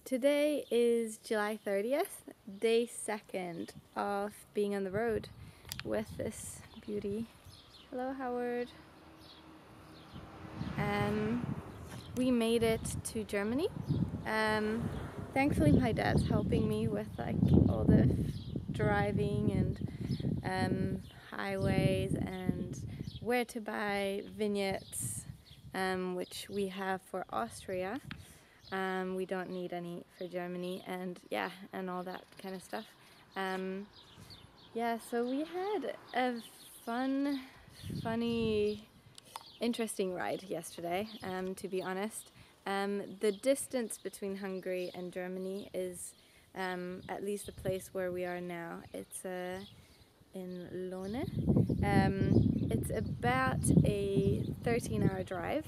Today is July 30th, day 2nd of being on the road with this beauty. Hello, Howard. We made it to Germany. Thankfully my dad's helping me with like all the driving and highways and where to buy vignettes, which we have for Austria. We don't need any for Germany, and yeah, and all that kind of stuff. Yeah, so we had a funny, interesting ride yesterday, to be honest. The distance between Hungary and Germany is, at least the place where we are now, it's in Lone. It's about a 13-hour drive.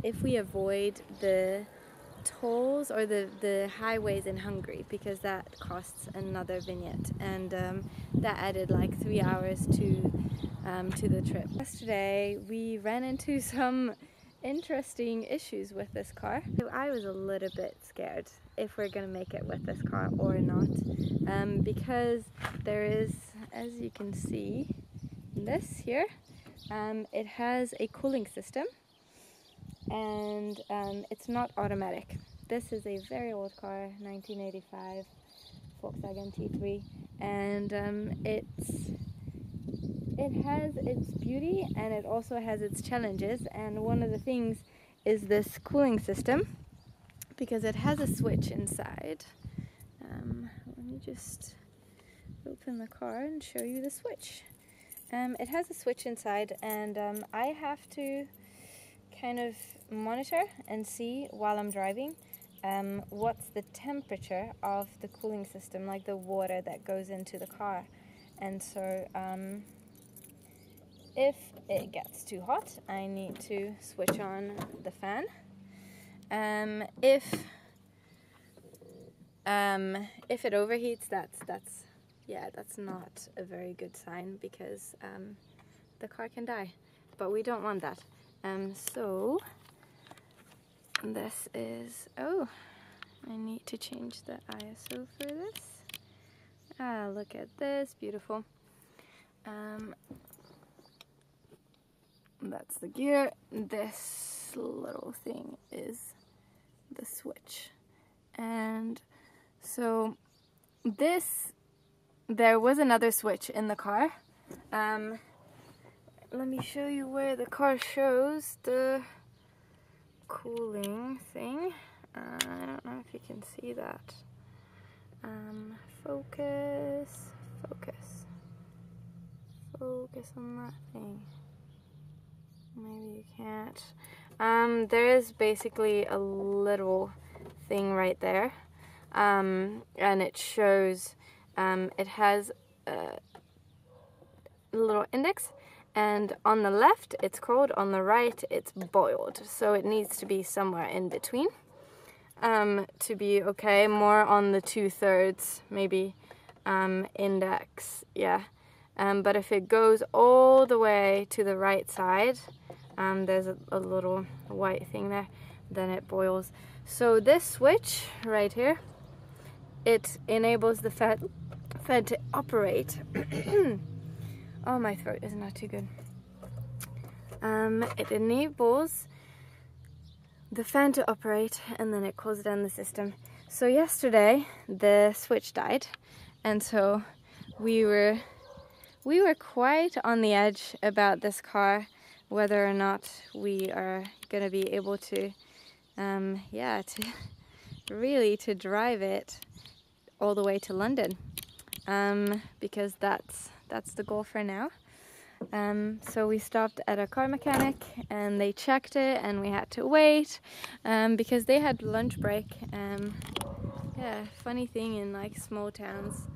If we avoid the tolls or the highways in Hungary, because that costs another vignette, and that added like 3 hours to the trip. Yesterday we ran into some interesting issues with this car. I was a little bit scared if we're gonna make it with this car or not, because there is, as you can see, this here, it has a cooling system, and it's not automatic. This is a very old car, 1985 Volkswagen T3, and it has its beauty and it also has its challenges, and one of the things is this cooling system, because it has a switch inside. Let me just open the car and show you the switch. It has a switch inside, and I have to kind of monitor and see while I'm driving what's the temperature of the cooling system, like the water that goes into the car. And so if it gets too hot, I need to switch on the fan. If it overheats, that's not a very good sign, because the car can die, but we don't want that. So this is, oh, I need to change the ISO for this. Ah, look at this, beautiful. That's the gear. This little thing is the switch. And so there was another switch in the car. Let me show you where the car shows the cooling thing. I don't know if you can see that. Focus on that thing. Maybe you can't. There is basically a little thing right there, and it shows, it has a little index, and on the left it's cold, on the right it's boiled, so it needs to be somewhere in between to be okay, more on the 2/3 maybe index, yeah. But if it goes all the way to the right side, there's a little white thing there, then it boils. So this switch right here, it enables the fan to operate. Oh, my throat is not too good. It enables the fan to operate, and then it cools down the system. So yesterday the switch died, and so we were quite on the edge about this car, whether or not we are gonna be able to to drive it all the way to London, because that's the goal for now. So we stopped at a car mechanic and they checked it, and we had to wait because they had lunch break. Yeah, funny thing in like small towns,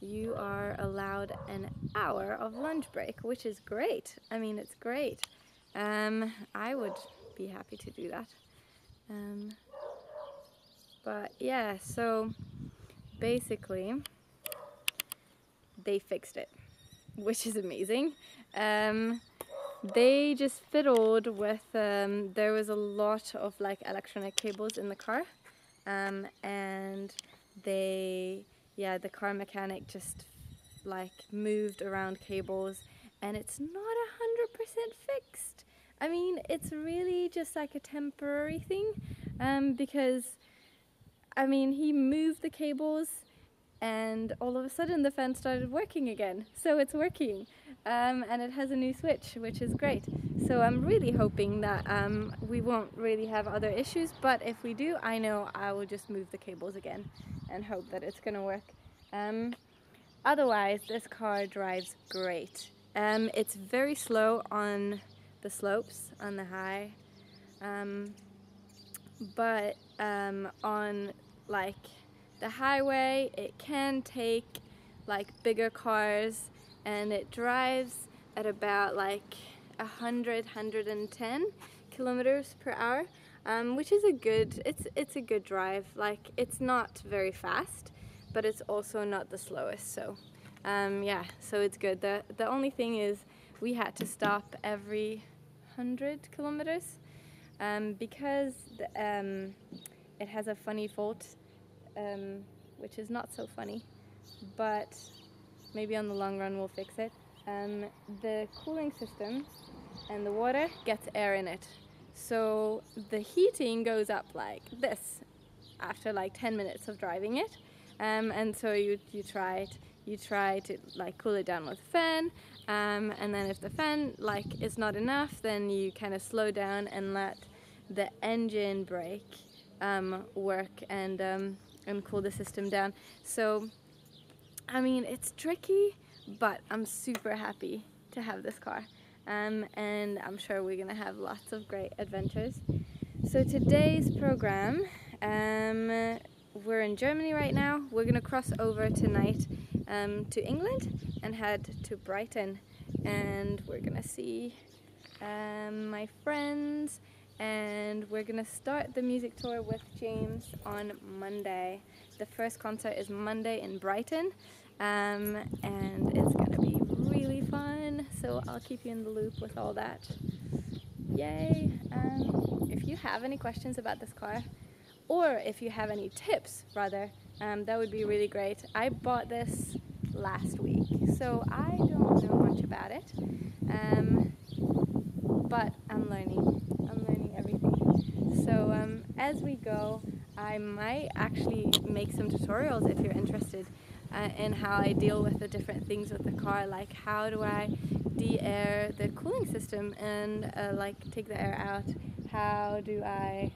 you are allowed an hour of lunch break, which is great. I mean, it's great. I would be happy to do that. But yeah, so basically they fixed it, which is amazing. They just fiddled with, there was a lot of like electronic cables in the car, and the car mechanic just like moved around cables, and it's not 100% fixed. I mean, it's really just like a temporary thing, because I mean, he moved the cables and all of a sudden the fan started working again. So it's working, and it has a new switch, which is great. So I'm really hoping that we won't really have other issues, but if we do, I know I will just move the cables again and hope that it's gonna work. Otherwise, this car drives great. It's very slow on the slopes, on the high, but on like the highway it can take like bigger cars, and it drives at about like 110 kilometers per hour, which is it's a good drive. Like, it's not very fast, but it's also not the slowest, so yeah, so it's good. The only thing is we had to stop every 100 kilometers because it has a funny fault, which is not so funny, but maybe on the long run we'll fix it. The cooling system and the water gets air in it, so the heating goes up like this after like 10 minutes of driving it, and so you try to like cool it down with a fan, and then if the fan like is not enough, then you kind of slow down and let the engine brake work and cool the system down. So I mean, it's tricky, but I'm super happy to have this car, and I'm sure we're gonna have lots of great adventures. So today's program, we're in Germany right now. We're gonna cross over tonight to England and head to Brighton, and we're gonna see my friends, and we're gonna start the music tour with James on Monday. The first concert is Monday in Brighton, and it's gonna be really fun, so I'll keep you in the loop with all that. Yay! If you have any questions about this car, or if you have any tips rather, that would be really great. I bought this last week, so I don't know much about it, but I'm learning everything. So as we go, I might actually make some tutorials if you're interested in how I deal with the different things with the car, like how do I de-air the cooling system and like take the air out. How do I,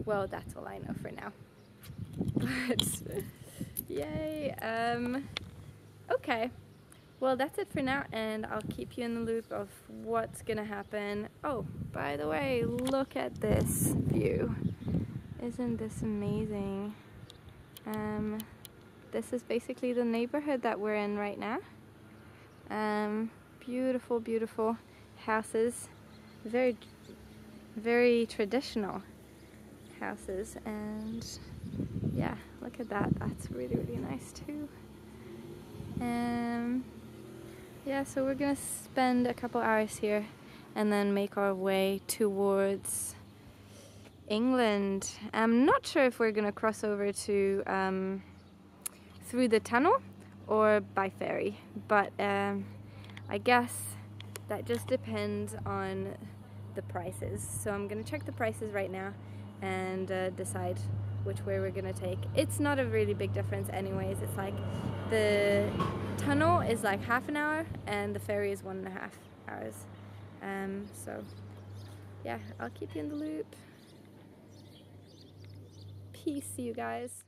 well, that's all I know for now. But yay. Okay, well, that's it for now, and I'll keep you in the loop of what's gonna happen. Oh, by the way, look at this view. Isn't this amazing? This is basically the neighborhood that we're in right now. Beautiful, beautiful houses. Very, very traditional houses, and yeah, look at that. That's really, really nice too. Yeah, so we're gonna spend a couple hours here and then make our way towards England. I'm not sure if we're gonna cross over to through the tunnel or by ferry, but I guess that just depends on the prices. So I'm gonna check the prices right now and decide which way we're gonna take. It's not a really big difference anyways. It's like the tunnel is like half an hour and the ferry is 1.5 hours. So yeah, I'll keep you in the loop. Peace, you guys.